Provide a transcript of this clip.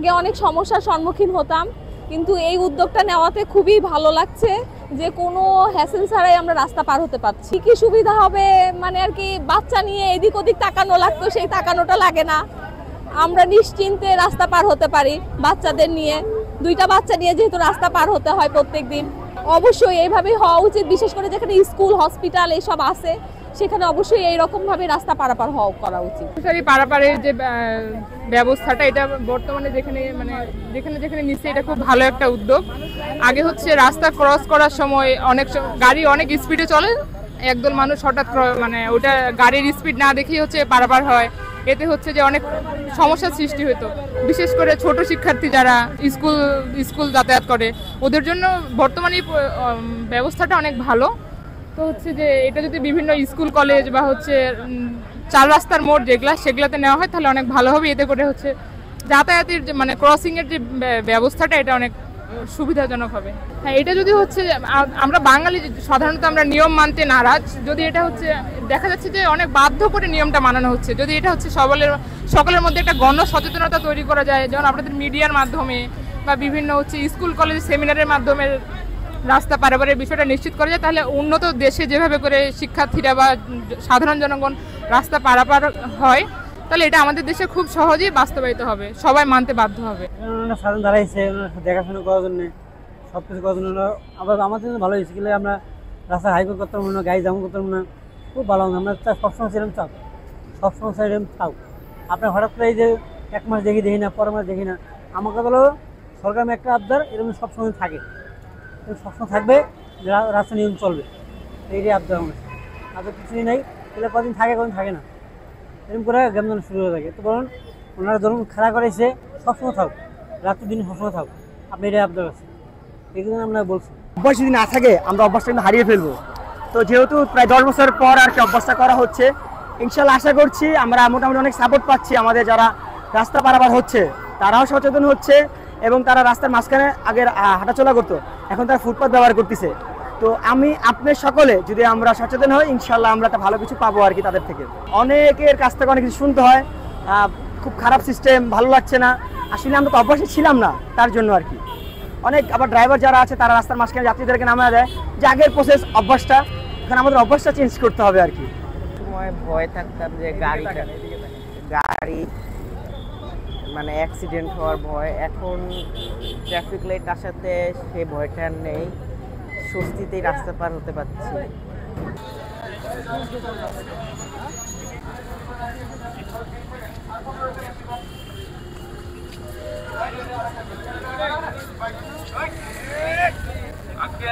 আগে অনেক সমস্যার সম্মুখীন হতাম, কিন্তু এই উদ্যোগটা নেওয়াতে খুবই ভালো লাগছে যে কোনো হ্যাসেল ছাড়াই আমরা রাস্তা পার হতে পারছি। কি সুবিধা হবে মানে আর কি, বাচ্চা নিয়ে এদিক ওদিক তাকানো লাগতো, সেই তাকানোটা লাগে না। আমরা নিশ্চিন্তে রাস্তা পার হতে পারি বাচ্চাদের নিয়ে। দুইটা বাচ্চা নিয়ে যেহেতু রাস্তা পার হতে হয় প্রত্যেক দিন, অবশ্যই এইভাবেই হওয়া উচিত। বিশেষ করে যেখানে স্কুল, হসপিটাল এইসব আছে, সেখানে অবশ্যই এইরকম ভাবে রাস্তা পারাপার করা উচিত। পারাপারের যে ব্যবস্থাটা, এটা বর্তমানে যেখানে যেখানে নিচ্ছে, এটা খুব ভালো একটা উদ্যোগ। আগে হচ্ছে রাস্তা ক্রস করার সময় গাড়ি অনেক স্পিডে চলে, একদল মানুষ হঠাৎ ওটা গাড়ির স্পিড না দেখেই হচ্ছে পারাপার হয়। এতে হচ্ছে যে অনেক সমস্যার সৃষ্টি হতো, বিশেষ করে ছোট শিক্ষার্থী যারা স্কুল যাতায়াত করে, ওদের জন্য বর্তমানে ব্যবস্থাটা অনেক ভালো। তো হচ্ছে যে এটা যদি বিভিন্ন স্কুল, কলেজ বা হচ্ছে চার রাস্তার মোড় সেগুলাতে নেওয়া হয় তাহলে অনেক ভালো হবে। এতে করে হচ্ছে যাতায়াতের যে ক্রসিং এর যে ব্যবস্থাটা, এটা অনেক সুবিধাজনক হবে। হ্যাঁ, এটা যদি হচ্ছে আমরা বাঙালি সাধারণত আমরা নিয়ম মানতে নারাজ, যদি এটা হচ্ছে দেখা যাচ্ছে যে অনেক বাধ্য করে নিয়মটা মানানো হচ্ছে, যদি এটা হচ্ছে সকলের মধ্যে একটা গণ সচেতনতা তৈরি করা যায়, যেমন আপনাদের মিডিয়ার মাধ্যমে বা বিভিন্ন হচ্ছে স্কুল, কলেজ, সেমিনারের মাধ্যমে রাস্তা পারাপারের বিষয়টা নিশ্চিত করা যায়, তাহলে উন্নত দেশে যেভাবে করে শিক্ষার্থীরা বা সাধারণ জনগণ রাস্তা পারাপার হয়, তাহলে এটা আমাদের দেশে খুব সহজেই বাস্তবায়িত হবে, সবাই মানতে বাধ্য হবে। সাধারণ দাঁড়াইছে দেখাশোনা করার জন্য, সব কিছু করার জন্য। আবার আমাদের জন্য ভালো হয়েছে, গেলে আমরা রাস্তা হাইকোর্ট করতে পারবো না, গাড়ি জাম করতে পারবো না, খুব ভালো। আমরা সবসময় সেরকম চাও, সবসময় সেরকম চাও। আপনার হঠাৎ করে এই যে এক মাস দেখি না, পরের মাস দেখি না, আমাকে বলো সরকার একটা আবদার এরকম সবসময় থাকে, সবসময় থাকবে, রাস্তা নিয়ম চলবে, এইটাই আবদার আমার। আর কিছুই নেই, তাহলে কদিন থাকে, কদিন থাকে না, এরকম করে গ্রামজন শুরু হয়ে থাকে। তো বলুন, ওনারা ধরুন খেলা করেছে, সবসময় থাক, রাত্রি দিন সবসময় থাক, আপনি এটাই আবদার আছে, এই জন্য আমরা বলছি। অভ্যাস যদি না থাকে আমরা অভ্যাসটা কিন্তু হারিয়ে ফেলবো। তো যেহেতু প্রায় 10 বছর পর আর কি অভ্যাসটা করা হচ্ছে, ইনশাল্লাহ আশা করছি আমরা মোটামুটি অনেক সাপোর্ট পাচ্ছি। আমাদের যারা রাস্তা পারাপার হচ্ছে তারাও সচেতন হচ্ছে, এবং তারা রাস্তার মাঝখানে আগের হাঁটাচলা করতো, এখন তারা ফুটপাথ ব্যবহার করতেছে। তো আপনার সকলে যদি আমরা সচেতন হই, ইনশাল্লাহ আমরা একটা ভালো কিছু পাবো আর কি তাদের থেকে। অনেকের কাছ থেকে অনেক কিছু শুনতে হয়, খুব খারাপ সিস্টেম, ভালো লাগছে না। আসলে আমরা তো অভ্যাসে ছিলাম না, তার জন্য আর কি। অনেক আবার ড্রাইভার যারা আছে তারা রাস্তার মাঝখানে যাত্রীদেরকে নামিয়ে দেয়, যে আগের প্রসেস অভ্যাসটা, এখানে আমাদের অভ্যাসটা চেঞ্জ করতে হবে আর কি। সময় ভয় থাকতাম যে গাড়ি অ্যাক্সিডেন্ট হওয়ার ভয়, এখন ট্রাফিক লাইট আসাতে সেই ভয়টা নেই, স্বস্তিতেই রাস্তা পার হতে পারছি। আজকে